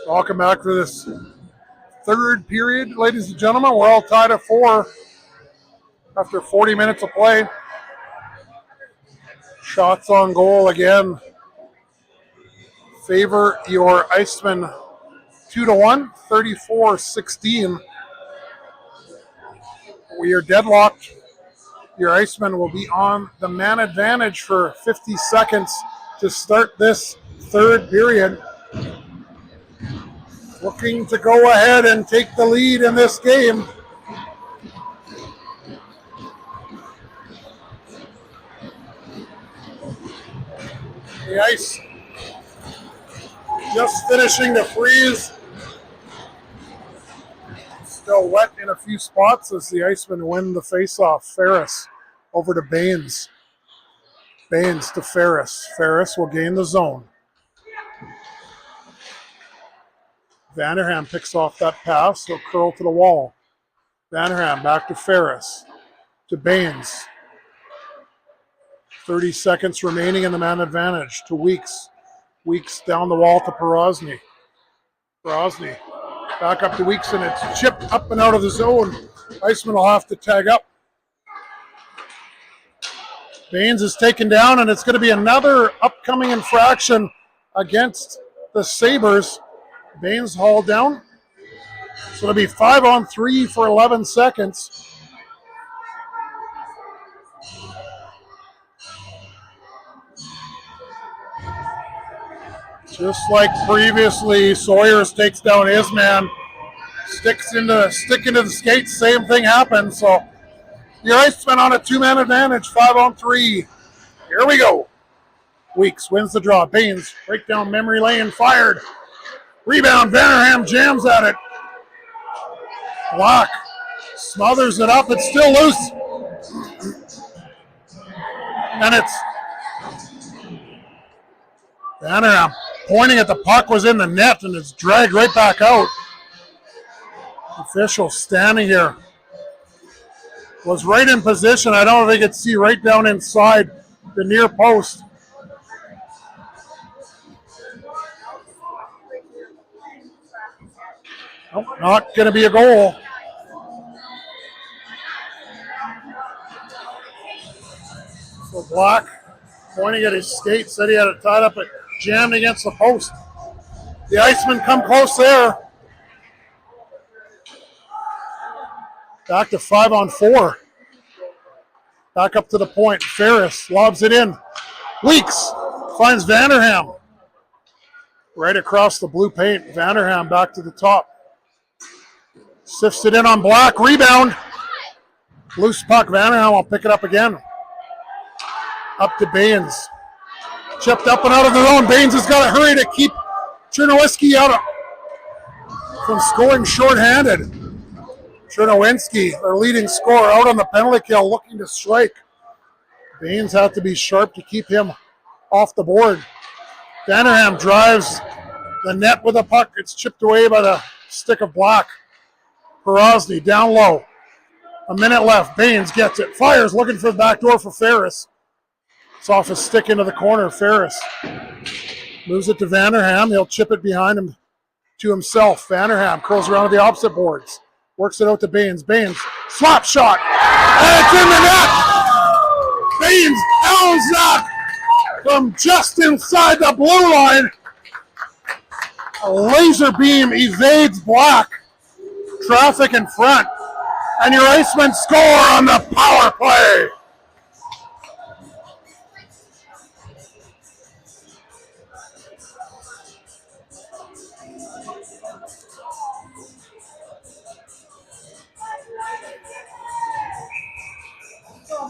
Welcome back for this third period, ladies and gentlemen. We're all tied at 4 after 40 minutes of play. Shots on goal again favor your Icemen 2-1, 34-16. We are deadlocked. Your Icemen will be on the man advantage for 50 seconds to start this third period. Looking to go ahead and take the lead in this game. The ice just finishing to freeze. Still wet in a few spots as the Icemen win the faceoff. Ferris over to Baines. Baines to Ferris. Ferris will gain the zone. Vanderham picks off that pass. He'll curl to the wall. Vanderham back to Ferris. To Baines. 30 seconds remaining in the man advantage. To Weeks. Weeks down the wall to Porosny. Porosny back up to Weeks, and it's chipped up and out of the zone. Iceman will have to tag up. Baines is taken down, and it's going to be another upcoming infraction against the Sabres. Baines hauled down. So it'll be 5-on-3 for 11 seconds. Just like previously, Sawyers takes down his man, stick into the skates, same thing happens. So your Icemen on a 2-man advantage, 5-on-3. Here we go. Weeks wins the draw. Baines, break down memory lane, fired. Rebound, Vanderham jams at it. Block, smothers it up, it's still loose. And it's Vanderham pointing at the puck, was in the net, and it's dragged right back out. Official standing here. Was right in position. I don't know if they could see right down inside the near post. Nope, not going to be a goal. So Black pointing at his skate, said he had it tied up, but jammed against the post. The Icemen come close there. Back to 5-on-4. Back up to the point. Ferris lobs it in. Weeks finds Vanderham. Right across the blue paint. Vanderham back to the top. Sifts it in on Black. Rebound. Loose puck. Vanderham will pick it up again. Up to Baines. Chipped up and out of their own. Baines has got to hurry to keep Chernowitzki out from scoring shorthanded. Chernowitzki, their leading scorer, out on the penalty kill, looking to strike. Baines had to be sharp to keep him off the board. Vanderham drives the net with a puck. It's chipped away by the stick of Black. Porosny down low. A minute left. Baines gets it. Fires, looking for the back door for Ferris. It's off a stick into the corner. Ferris moves it to Vanderham. He'll chip it behind him to himself. Vanderham curls around to the opposite boards. Works it out to Baines. Baines, slap shot. And it's in the net. Baines pounds that from just inside the blue line. A laser beam evades Black. Traffic in front. And your Icemen score on the power play.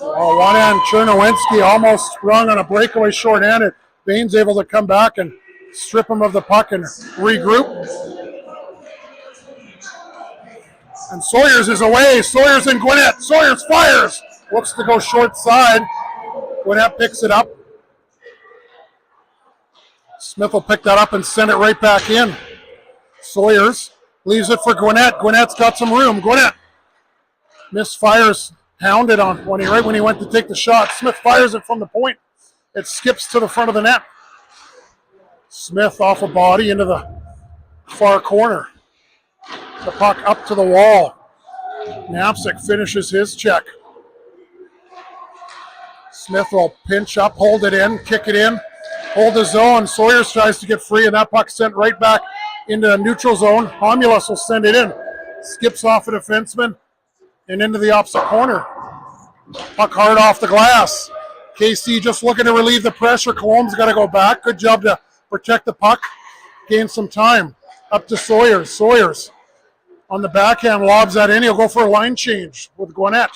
Oh, one end, Chernowitzki almost sprung on a breakaway shorthanded. Baines able to come back and strip him of the puck and regroup. And Sawyers is away. Sawyers and Gwinnett. Sawyers fires. Looks to go short side. Gwinnett picks it up. Smith will pick that up and send it right back in. Sawyers leaves it for Gwinnett. Gwinnett's got some room. Gwinnett misfires, hounded on right when he went to take the shot. Smith fires it from the point. It skips to the front of the net. Smith off a body into the far corner. The puck up to the wall. Knapczyk finishes his check. Smith will pinch up, hold it in, kick it in, hold the zone. Sawyers tries to get free, and that puck sent right back into the neutral zone. Homulus will send it in. Skips off a defenseman and into the opposite corner. Puck hard off the glass. KC just looking to relieve the pressure. Colombe's got to go back. Good job to protect the puck. Gain some time. Up to Sawyers. Sawyers on the backhand lobs that in. He'll go for a line change with Gwinnett.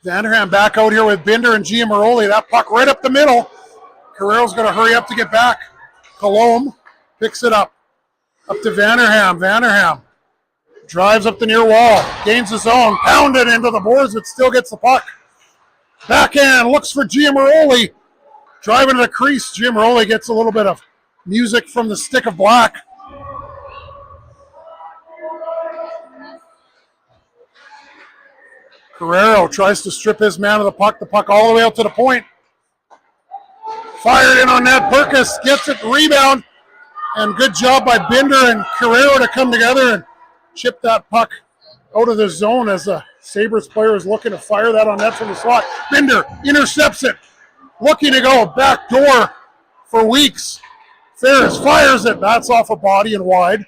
Vanderham back out here with Binder and Giamaroli. That puck right up the middle. Carrero's going to hurry up to get back. Colombe picks it up. Up to Vanderham. Vanderham drives up the near wall. Gains his own. Pounded into the boards, but still gets the puck. Backhand looks for Giamaroli. Driving to the crease. Giamaroli gets a little bit of music from the stick of black. Carrero tries to strip his man of the puck all the way out to the point. Fired in on that. Perkis gets it, rebound, and good job by Binder and Carrero to come together and chip that puck out of the zone as the Sabres player is looking to fire that on net from the slot. Binder intercepts it, looking to go back door for Weeks. Ferris fires it. That's off a body and wide.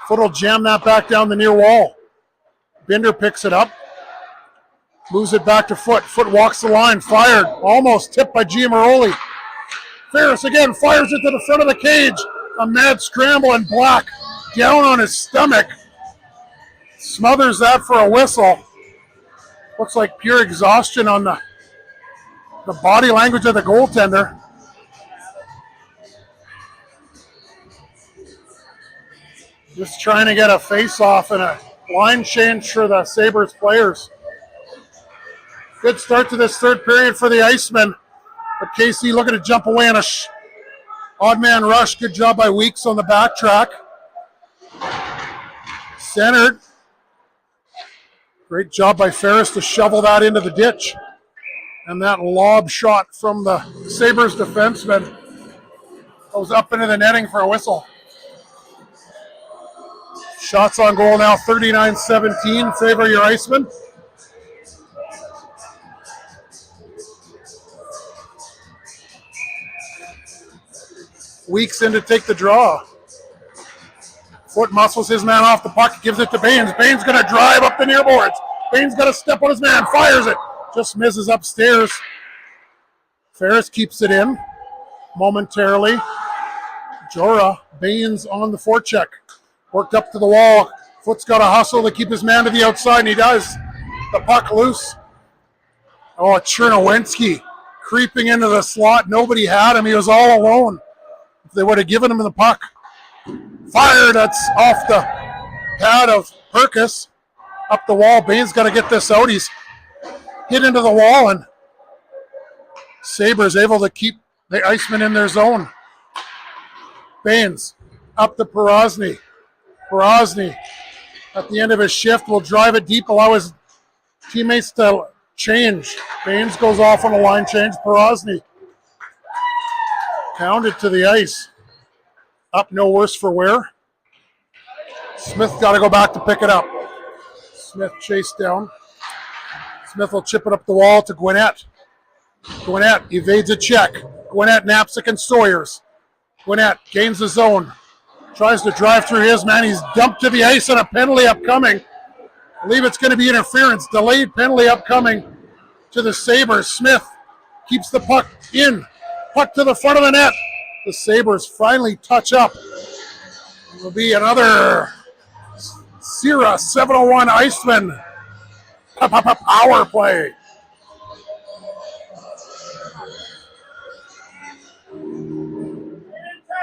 Foot will jam that back down the near wall. Binder picks it up. Moves it back to Foot. Foot walks the line. Fired. Almost tipped by Giamaroli. Ferris again fires it to the front of the cage. A mad scramble, and Black down on his stomach. Smothers that for a whistle. Looks like pure exhaustion on the body language of the goaltender. Just trying to get a face-off and a line change for the Sabres players. Good start to this third period for the Icemen. But KC looking to jump away in a odd man rush. Good job by Weeks on the backtrack. Centered. Great job by Ferris to shovel that into the ditch. And that lob shot from the Sabres defenseman goes up into the netting for a whistle. Shots on goal now, 39-17. Favor your Icemen. Weeks in to take the draw. Foot muscles his man off the puck, gives it to Baines. Baines going to drive up the near boards. Baines got to step on his man, fires it. Just misses upstairs. Ferris keeps it in momentarily. Jora, Baines on the forecheck. Worked up to the wall. Foot's got to hustle to keep his man to the outside, and he does. The puck loose. Oh, Chernowinski creeping into the slot. Nobody had him. He was all alone. If they would have given him the puck. Fire, that's off the pad of Perkis. Up the wall. Baines got to get this out. He's hit into the wall, and Sabres able to keep the Icemen in their zone. Baines up to Porozny. Porozny at the end of his shift will drive it deep, allow his teammates to change. Baines goes off on a line change. Porozny pounded to the ice. Up no worse for wear. Smith got to go back to pick it up. Smith chased down. Smith will chip it up the wall to Gwinnett. Gwinnett evades a check. Gwinnett, Knapczyk, and Sawyers. Gwinnett gains the zone. Tries to drive through his man. He's dumped to the ice, and a penalty upcoming. I believe it's going to be interference. Delayed penalty upcoming to the Sabres. Smith keeps the puck in. Puck to the front of the net. The Sabres finally touch up. It will be another SE701 Icemen power play.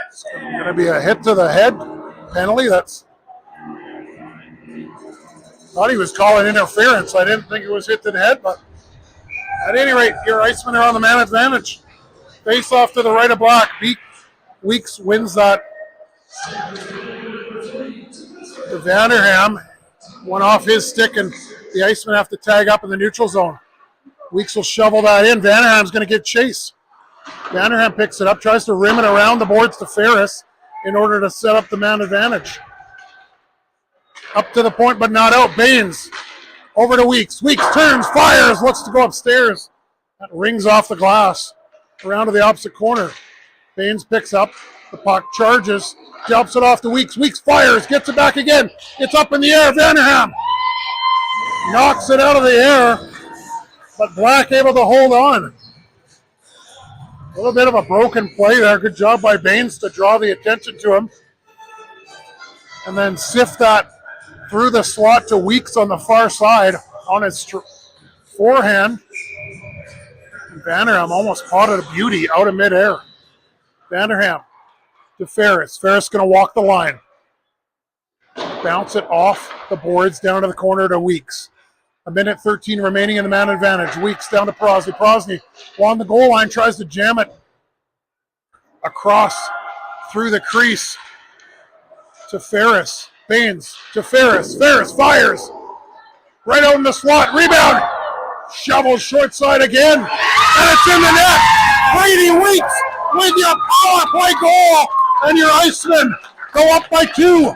It's going to be a hit to the head penalty. Thought he was calling interference. I didn't think it was hit to the head, but at any rate, your Icemen are on the man advantage. Face off to the right of Black. Weeks wins that to Vanderham. One off his stick, and the Icemen have to tag up in the neutral zone. Weeks will shovel that in. Vanderham's going to get chase. Vanderham picks it up, tries to rim it around the boards to Ferris in order to set up the man advantage. Up to the point, but not out. Baines over to Weeks. Weeks turns, fires, looks to go upstairs. That rings off the glass. Around to the opposite corner. Baines picks up. The puck charges. Jumps it off to Weeks. Weeks fires, gets it back again. It's up in the air. Vanderham knocks it out of the air, but Black able to hold on. A little bit of a broken play there. Good job by Baines to draw the attention to him. And then sift that through the slot to Weeks on the far side on his forehand. Vanderham almost caught it a beauty out of midair. Vanderham to Ferris. Ferris going to walk the line. Bounce it off the boards down to the corner to Weeks. 1:13 remaining in the man advantage. Weeks down to Prosny. Prosny along the goal line tries to jam it across through the crease to Ferris. Baines to Ferris. Ferris fires right out in the slot. Rebound. Shovels short side again. And it's in the net. Brady Weeks with your power play goal. And your Icemen go up by 2.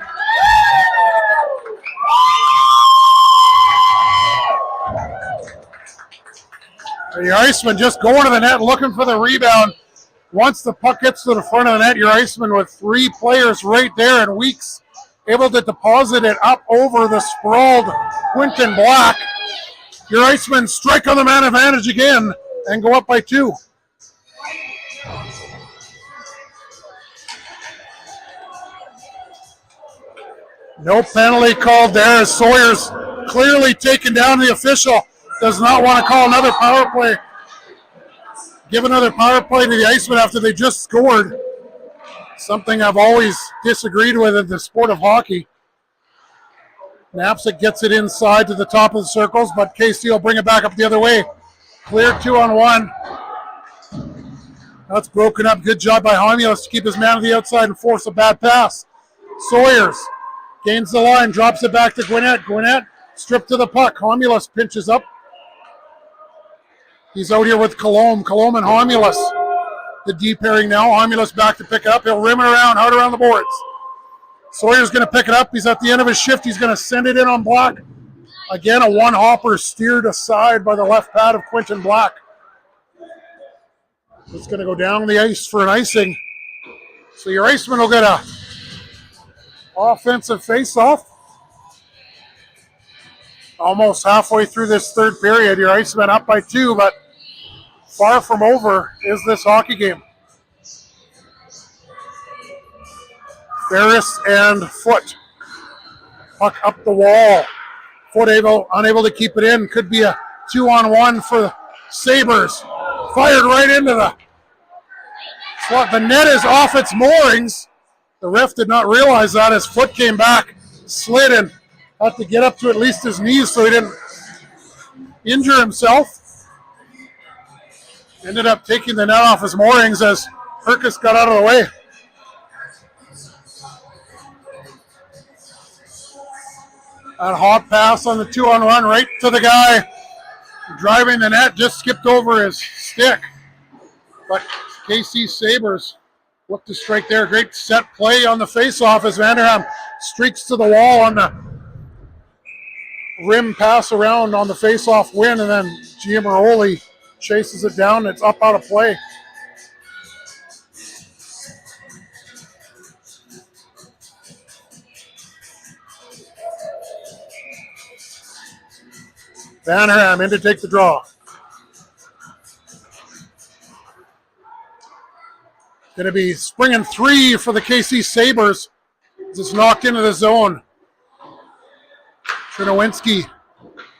The Icemen just going to the net looking for the rebound. Once the puck gets to the front of the net, your Icemen with 3 players right there, and Weeks able to deposit it up over the sprawled Quinton Black. Your Icemen strike on the man advantage again and go up by 2. No penalty called there as Sawyer's clearly taken down the official. Does not want to call another power play. Give another power play to the Icemen after they just scored. Something I've always disagreed with in the sport of hockey. Knapsack gets it inside to the top of the circles, but KC will bring it back up the other way. Clear 2-on-1. That's broken up. Good job by Homulus to keep his man to the outside and force a bad pass. Sawyers gains the line, drops it back to Gwinnett. Gwinnett stripped to the puck. Homulus pinches up. He's out here with Colomb. Colomb and Homulus. The deep pairing now. Homulus back to pick it up. He'll rim it around, hard around the boards. Sawyer's going to pick it up. He's at the end of his shift. He's going to send it in on Black. Again, a one-hopper steered aside by the left pad of Quinton Black. It's going to go down the ice for an icing. So your Iceman will get a offensive face-off. Almost halfway through this third period, your Icemen up by 2, but far from over is this hockey game. Ferris and Foot. Puck up the wall. Foot unable to keep it in. Could be a 2-on-1 for the Sabres. Fired right into the slot. The net is off its moorings. The ref did not realize that as Foot came back, slid and had to get up to at least his knees so he didn't injure himself. Ended up taking the net off his moorings as Herkus got out of the way. That hot pass on the 2-on-1 right to the guy driving the net, just skipped over his stick. But KC Sabres look to strike there. Great set play on the face-off as Vanderham streaks to the wall on the rim pass around on the face-off win, and then Giamaroli chases it down. It's up out of play. Vanderham in to take the draw. Going to be springing 3 for the KC Sabres. Just knocked into the zone. Chernowinski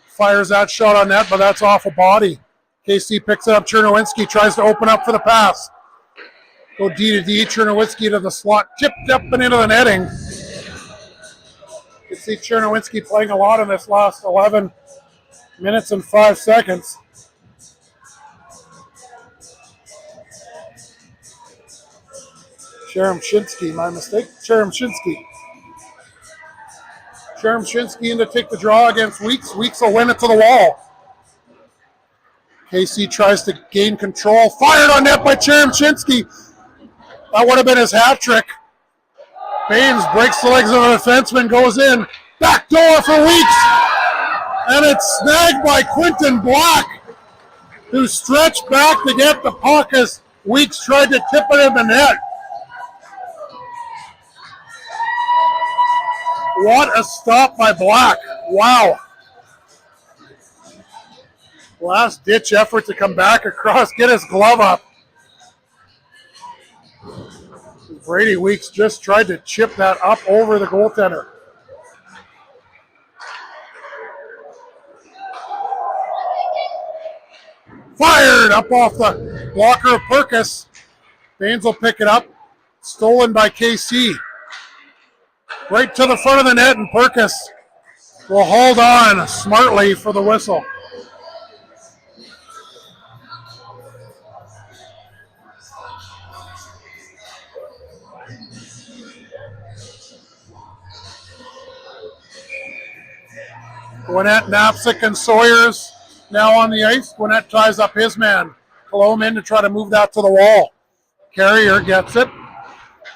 fires that shot on net, but that's off a body. KC picks it up. Chernowinski tries to open up for the pass. Go D to D. Chernowinski to the slot. Chipped up and into the netting. You can see Chernowinski playing a lot in this last 11 minutes and 5 seconds. Sheremshinsky, my mistake. Sheremshinsky in to take the draw against Weeks. Weeks will win it to the wall. KC tries to gain control. Fired on net by Sheremshinsky. That would have been his hat trick. Baines breaks the legs of the defenseman, goes in. Back door for Weeks. And it's snagged by Quinton Black, who stretched back to get the puck as Weeks tried to tip it in the net. What a stop by Black. Wow. Last ditch effort to come back across, get his glove up. Brady Weeks just tried to chip that up over the goaltender. Fired up off the blocker of Perkis. Baines will pick it up. Stolen by KC. Right to the front of the net, and Perkis will hold on smartly for the whistle. Gwinnett, Knapsick, and Sawyers now on the ice. Gwinnett ties up his man. Colomb in to try to move that to the wall. Carrier gets it.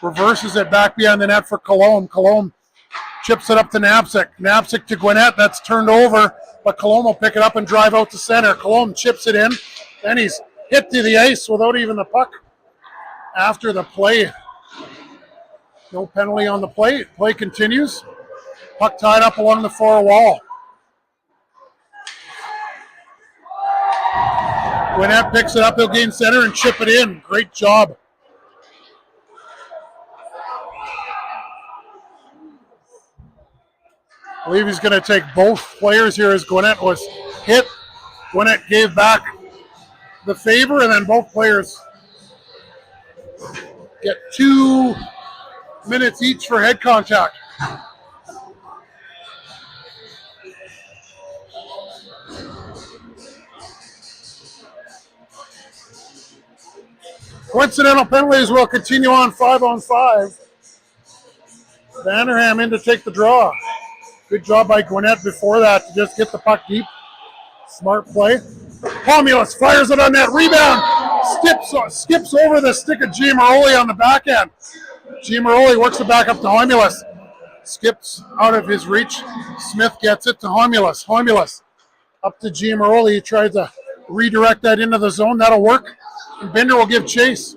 Reverses it back behind the net for Colomb. Colomb chips it up to Knapsick. Knapsick to Gwinnett. That's turned over, but Colomb will pick it up and drive out to center. Colomb chips it in. Then he's hit to the ice without even the puck after the play. No penalty on the play. Play continues. Puck tied up along the far wall. Gwinnett picks it up. He'll gain center and chip it in. Great job. I believe he's going to take both players here as Gwinnett was hit. Gwinnett gave back the favor, and then both players get 2 minutes each for head contact. Coincidental penalties will continue on 5-on-5. Vanderham in to take the draw. Good job by Gwinnett before that to just get the puck deep. Smart play. Pomulus fires it on that rebound. Skips over the stick of Giamaroli on the back end. Giamaroli works it back up to Homulus. Skips out of his reach. Smith gets it to Homulus. Homulus up to Giamaroli. He tries to redirect that into the zone. That'll work. And Bender will give chase.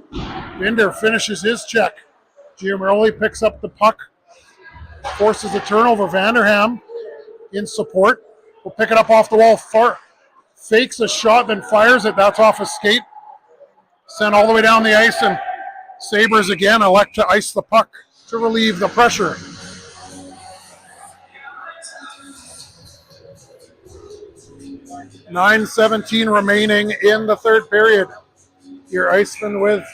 Bender finishes his check. Giamaroli picks up the puck. Forces a turnover. Vanderham in support. Will pick it up off the wall. Fakes a shot, then fires it. That's off a skate. Sent all the way down the ice, and Sabres again elect to ice the puck to relieve the pressure. .9:17 remaining in the third period. Your Icemen with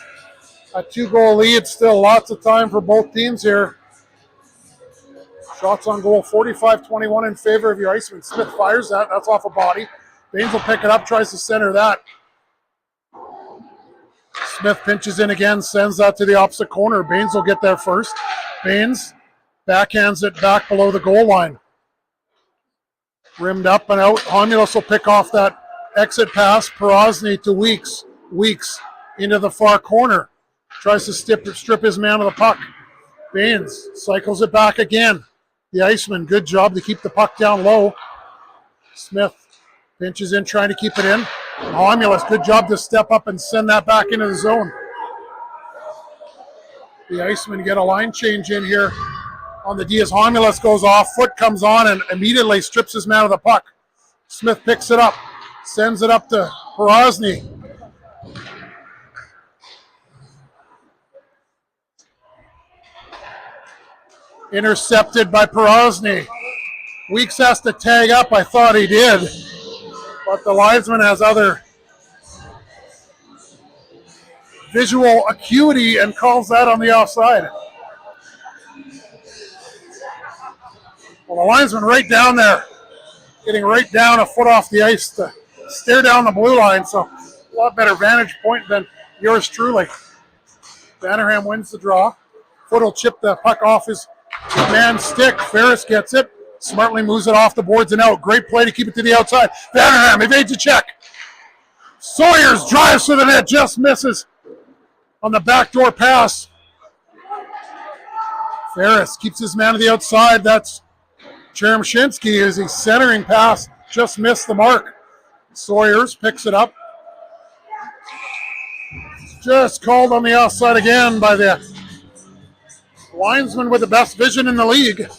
a 2-goal lead. Still lots of time for both teams here. Shots on goal, 45-21 in favor of your Icemen. Smith fires that. That's off a body. Baines will pick it up, tries to center that. Smith pinches in again, sends that to the opposite corner. Baines will get there first. Baines backhands it back below the goal line. Rimmed up and out. Homulus will pick off that exit pass. Perosny to Weeks. Weeks into the far corner. Tries to strip his man of the puck. Baines cycles it back again. The Iceman, good job to keep the puck down low. Smith pinches in, trying to keep it in. Homulus, good job to step up and send that back into the zone. The Icemen get a line change in here on the D as Homulus goes off. Foot comes on and immediately strips his man of the puck. Smith picks it up, sends it up to Perosny. Intercepted by Perosny. Weeks has to tag up. I thought he did. But the linesman has other visual acuity and calls that on the offside. Well, the linesman right down there, getting right down a foot off the ice to stare down the blue line. So a lot better vantage point than yours truly. Vanderham wins the draw. Foot will chip the puck off his man's stick. Ferris gets it. Smartly moves it off the boards and out. Great play to keep it to the outside. Vanderham evades a check. Sawyers drives to the net, just misses on the backdoor pass. Ferris keeps his man to the outside. That's Cheremshinsky as he's centering pass. Just missed the mark. Sawyers picks it up. Just called on the offside again by the linesman with the best vision in the league.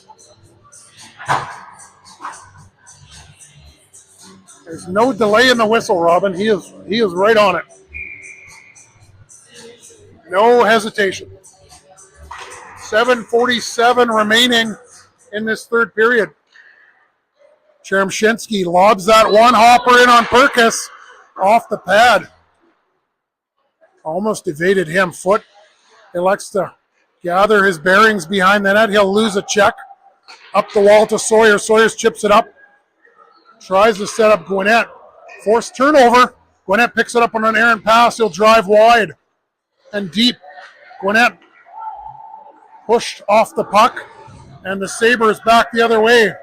There's no delay in the whistle, Robin. He is right on it. No hesitation. 7:47 remaining in this third period. Cheremshinsky lobs that one hopper in on Perkis off the pad. Almost evaded him. Foot elects to gather his bearings behind the net. He'll lose a check. Up the wall to Sawyer. Sawyers chips it up. Tries to set up Gwinnett. Forced turnover. Gwinnett picks it up on an errant pass. He'll drive wide and deep. Gwinnett pushed off the puck, and the Sabres back the other way.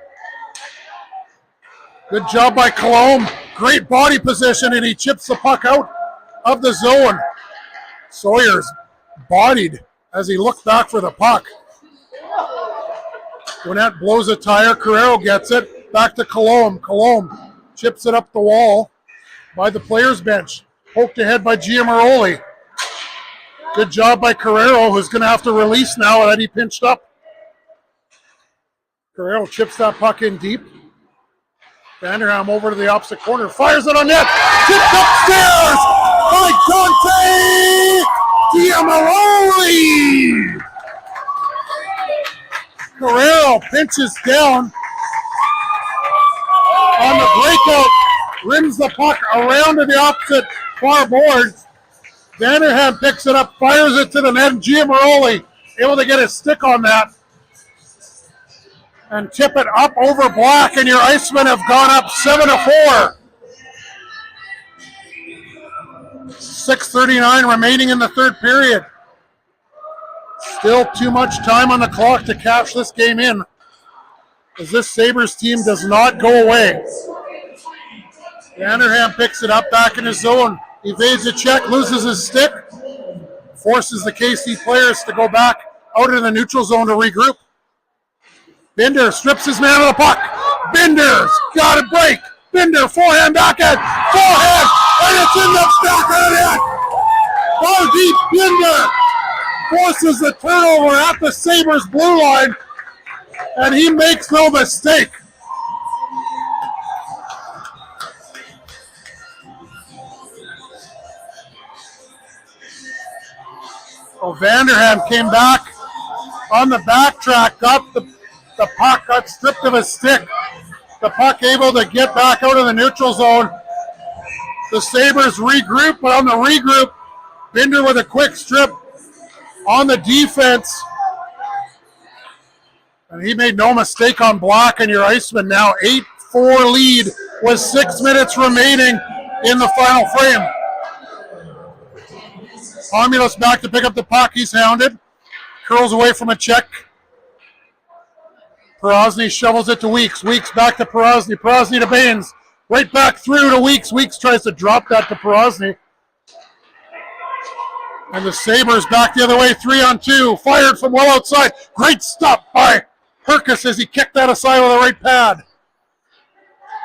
Good job by Colomb. Great body position, and he chips the puck out of the zone. Sawyers bodied as he looked back for the puck. Gwinnett blows a tire. Carrero gets it. Back to Colomb. Colomb chips it up the wall by the players' bench. Poked ahead by Giamaroli. Good job by Carrero, who's going to have to release now that he pinched up. Carrero chips that puck in deep. Vanderham over to the opposite corner. Fires it on net. Tipped upstairs by Dante Giamaroli. Carrero pinches down on the breakout. Rims the puck around to the opposite far boards. Vanderham picks it up, fires it to the net, and Giamaroli able to get his stick on that and tip it up over Black, and your Icemen have gone up 7-4. 6:39 remaining in the third period. Still too much time on the clock to cash this game in, as this Sabres team does not go away. Vanderham picks it up back in his zone. Evades a check, loses his stick, forces the KC players to go back out in the neutral zone to regroup. Binder strips his man of the puck. Binder's got a break. Binder forehand backhand. Forehand, and it's in the back of the net. Far deep, Binder forces the turnover at the Sabres blue line, and he makes no mistake. Oh, Vanderham came back on the backtrack, got the puck, got stripped of his stick. The puck able to get back out of the neutral zone. The Sabres regroup, but on the regroup, Binder with a quick strip on the defense. And he made no mistake on Black, and your Icemen now 8-4 lead with 6 minutes remaining in the final frame. Romulus back to pick up the puck. He's hounded. Curls away from a check. Perosny shovels it to Weeks. Weeks back to Perosny. Perosny to Baines. Right back through to Weeks. Weeks tries to drop that to Perosny. And the Sabres back the other way, 3-on-2. Fired from well outside. Great stop by Perkis as he kicked that aside with the right pad.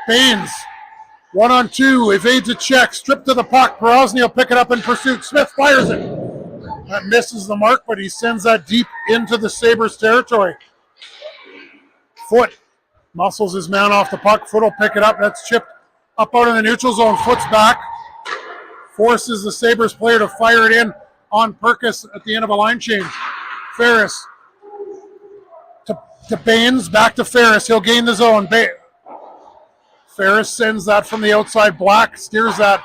Baines, 1-on-2, evades a check, stripped to the puck. Perosny will pick it up in pursuit. Smith fires it. That misses the mark, but he sends that deep into the Sabres territory. Foot muscles his man off the puck. Foot will pick it up. That's chipped up out in the neutral zone. Foot's back. Forces the Sabres player to fire it in on Perkis at the end of a line change. Ferris to Baines, back to Ferris. He'll gain the zone. Ferris sends that from the outside. Black steers that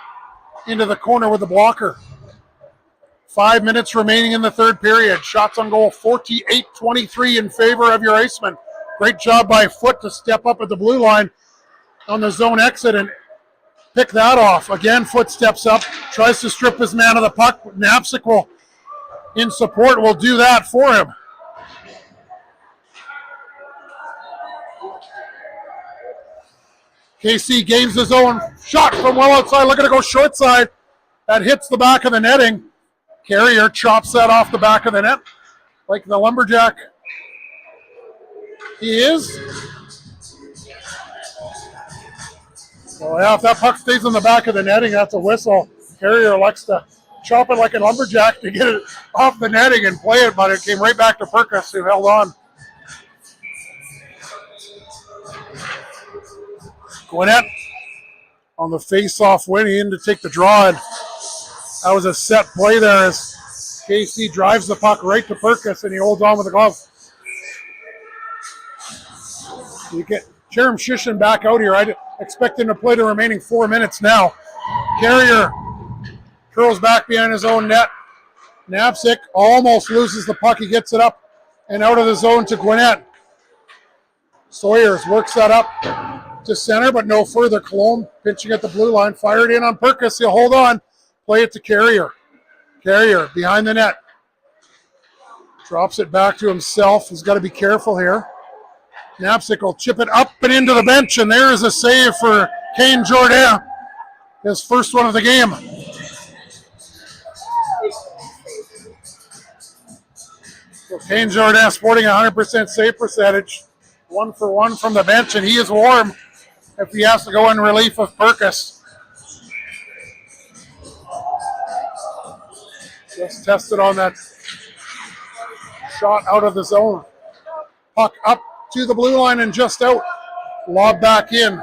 into the corner with the blocker. 5 minutes remaining in the third period. Shots on goal 48-23 in favor of your Icemen. Great job by Foot to step up at the blue line on the zone exit and pick that off. Again, Foot steps up, tries to strip his man of the puck. Knapczyk will in support will do that for him. KC gains his own shot from well outside, looking to go short side. That hits the back of the netting. Carrier chops that off the back of the net like the lumberjack he is. So yeah, if that puck stays in the back of the netting, that's a whistle. Carrier likes to chop it like a lumberjack to get it off the netting and play it, but it came right back to Perkus, who held on. Gwinnett on the face-off winning in to take the draw, and that was a set play there as KC drives the puck right to Perkus, and he holds on with the glove. You get Jerem Shishin back out here. I expect him to play the remaining 4 minutes now. Carrier curls back behind his own net. Knapczyk almost loses the puck. He gets it up and out of the zone to Gwinnett. Sawyers works that up to center, but no further. Cologne pinching at the blue line. Fired in on Perkus. He'll hold on. Play it to Carrier. Carrier behind the net. Drops it back to himself. He's got to be careful here. Knapczyk will chip it up and into the bench, and there is a save for Kane Jourdain. His first one of the game. So Kane Jourdain sporting 100% save percentage. 1 for 1 from the bench, and he is warm if he has to go in relief of Perkus. Just tested on that shot out of the zone. Puck up to the blue line and just out. Lob back in.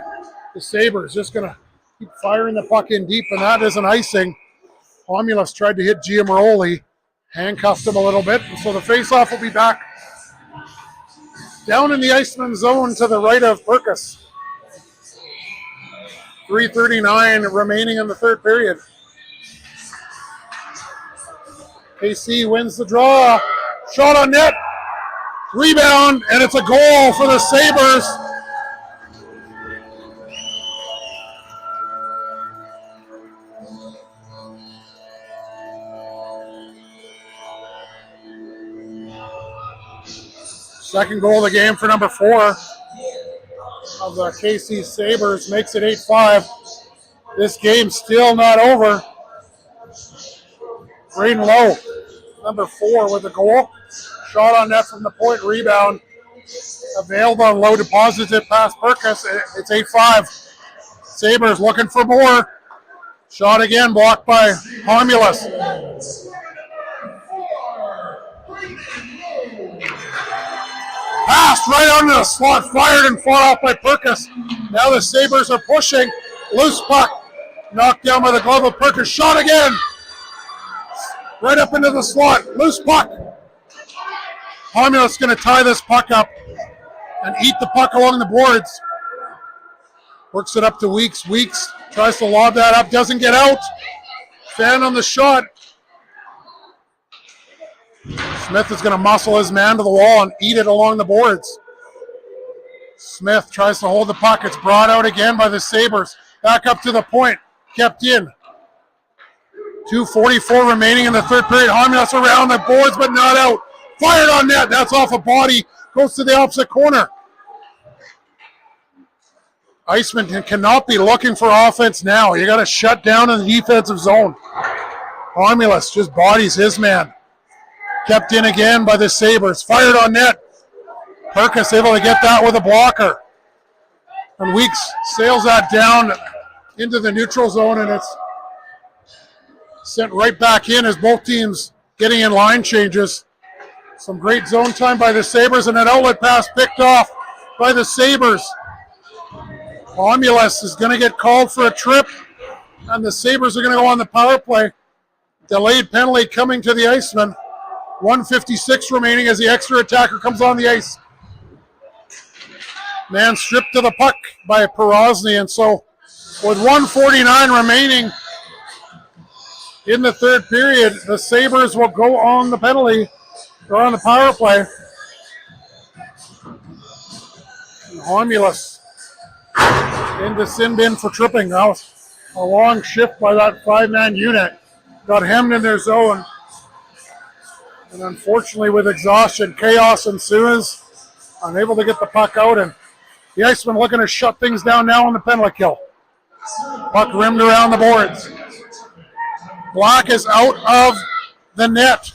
The Sabres just going to keep firing the puck in deep, and that is an icing. Romulus tried to hit Giamaroli, handcuffed him a little bit, and so the faceoff will be back down in the Icemen zone to the right of Perkus. 3:39 remaining in the third period. KC wins the draw. Shot on net. Rebound, and it's a goal for the Sabres. Second goal of the game for number 4 of the KC Sabres, makes it 8-5. This game's still not over. Braden Lowe, number 4 with the goal. Shot on net from the point, rebound. Available on Lowe, deposits it past Perkus. It's 8-5. Sabres looking for more. Shot again, blocked by Romulus. Passed right under the slot, fired and fought off by Perkus. Now the Sabres are pushing. Loose puck, knocked down by the glove of Perkus. Shot again. Right up into the slot. Loose puck. Romulus going to tie this puck up and eat the puck along the boards. Works it up to Weeks. Weeks tries to lob that up, doesn't get out. Fan on the shot. Smith is going to muscle his man to the wall and eat it along the boards. Smith tries to hold the puck. It's brought out again by the Sabres. Back up to the point. Kept in. 2:44 remaining in the third period. Romulus around the boards, but not out. Fired on net. That's off a body. Goes to the opposite corner. Icemen cannot be looking for offense now. You got to shut down in the defensive zone. Romulus just bodies his man. Kept in again by the Sabres. Fired on net. Perkus able to get that with a blocker. And Weeks sails that down into the neutral zone, and it's sent right back in as both teams getting in line changes. Some great zone time by the Sabres, and an outlet pass picked off by the Sabres. Romulus is going to get called for a trip, and the Sabres are going to go on the power play. Delayed penalty coming to the Icemen. 1:56 remaining as the extra attacker comes on the ice. Man stripped to the puck by Perosny, and so with 1:49 remaining in the third period, the Sabres will go on the penalty. They're on the power play. Romulus into sin bin for tripping. That was a long shift by that 5-man unit. Got hemmed in their zone. And unfortunately, with exhaustion, chaos ensues. Unable to get the puck out, and the Icemen looking to shut things down now on the penalty kill. Puck rimmed around the boards. Black is out of the net.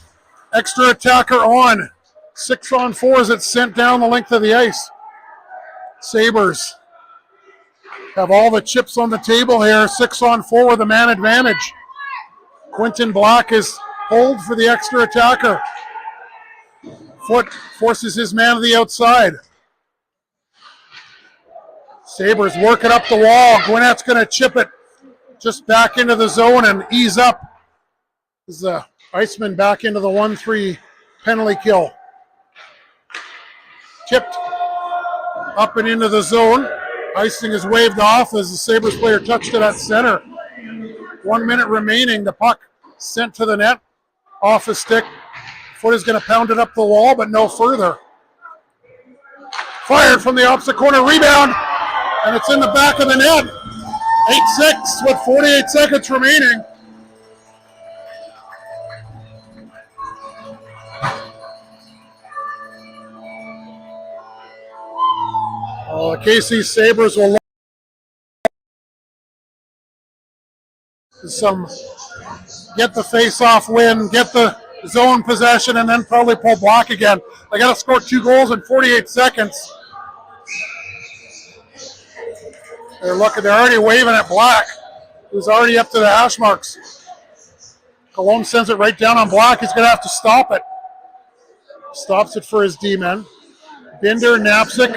Extra attacker on. 6-on-4 as it's sent down the length of the ice. Sabres have all the chips on the table here. 6-on-4 with a man advantage. Quentin Black is pulled for the extra attacker. Foot forces his man to the outside. Sabres working up the wall. Gwinnett's going to chip it just back into the zone and ease up. This is the Iceman back into the 1-3 penalty kill. Tipped up and into the zone. Icing is waved off as the Sabres player touched it at center. 1 minute remaining. The puck sent to the net. Off his stick. Foot is going to pound it up the wall, but no further. Fired from the opposite corner. Rebound. And it's in the back of the net. 8-6 with 48 seconds remaining. The KC Sabres will get the face-off win, get the zone possession, and then probably pull Black again. They got to score 2 goals in 48 seconds. They're already waving at Black, who's already up to the hash marks. Cologne sends it right down on Black. He's going to have to stop it. Stops it for his D-men. Binder, Knapsick.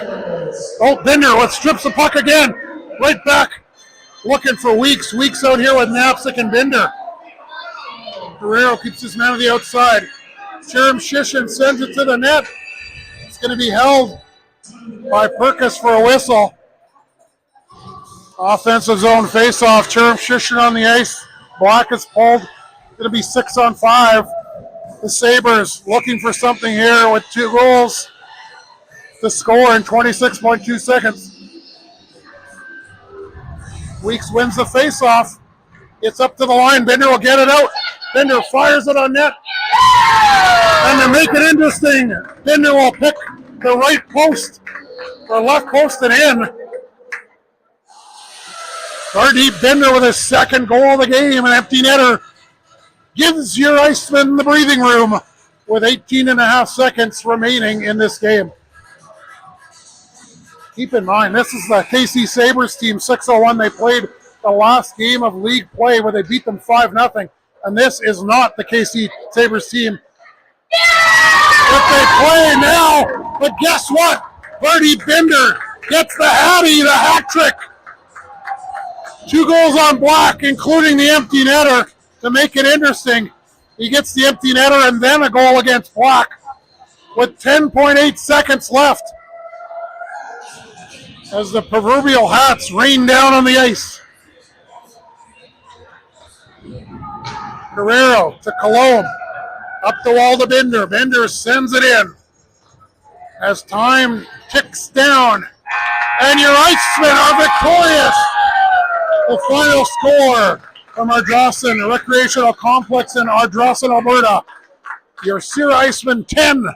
Oh, Binder strips the puck again. Right back. Looking for Weeks. Weeks out here with Knapsick and Binder. Guerrero keeps his man on the outside. Jerem Shishin sends it to the net. It's going to be held by Perkis for a whistle. Offensive zone face-off. Jerem Shishin on the ice. Black is pulled. Going to be 6-on-5. The Sabres looking for something here with 2 goals to score in 26.2 seconds. Weeks wins the face-off. It's up to the line. Bender will get it out. Bender fires it on net. And to make it interesting, Bender will pick the right post or left post and in. Gardeep Bender with his second goal of the game. An empty netter gives your Iceman the breathing room with 18.5 seconds remaining in this game. Keep in mind, this is the KC Sabres team, 601. They played the last game of league play where they beat them 5-0. And this is not the KC Sabres team that they play now. But guess what? Birdie Bender gets the Hattie, the hat trick. 2 goals on Black, including the empty netter to make it interesting. He gets the empty netter and then a goal against Black with 10.8 seconds left as the proverbial hats rain down on the ice. Guerrero to Cologne. Up the wall to Bender. Bender sends it in. As time ticks down. And your Icemen are victorious. The final score from Ardrossan Recreational Complex in Ardrossan, Alberta. Your Sear Icemen 10.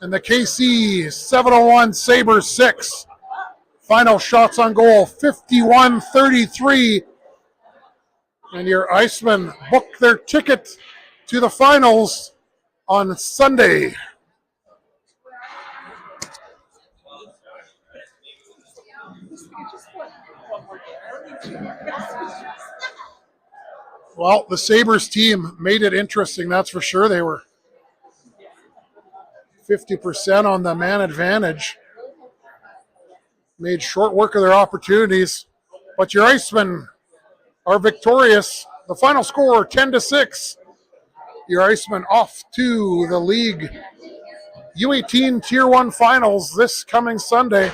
And the KC701 Sabres 6. Final shots on goal, 51-33. And your Icemen book their ticket to the finals on Sunday. Well, the Sabres team made it interesting, that's for sure. They were 50% on the man advantage. Made short work of their opportunities. But your Icemen are victorious. The final score, 10-6. Your Icemen off to the league U18 Tier 1 finals this coming Sunday.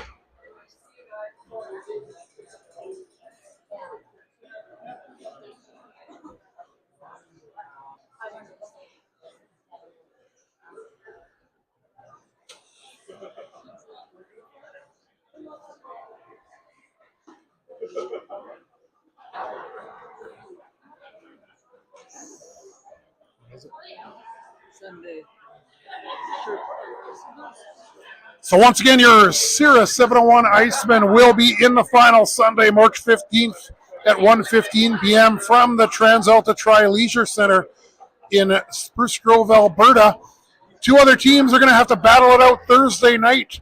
So once again, your SE701 Icemen will be in the final Sunday, March 15th at 1:15 p.m. from the TransAlta Tri-Leisure Center in Spruce Grove, Alberta. Two other teams are going to have to battle it out Thursday night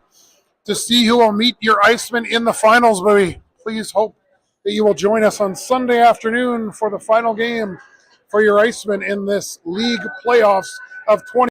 to see who will meet your Icemen in the finals. But we please hope that you will join us on Sunday afternoon for the final game for your Icemen in this league playoffs of 20.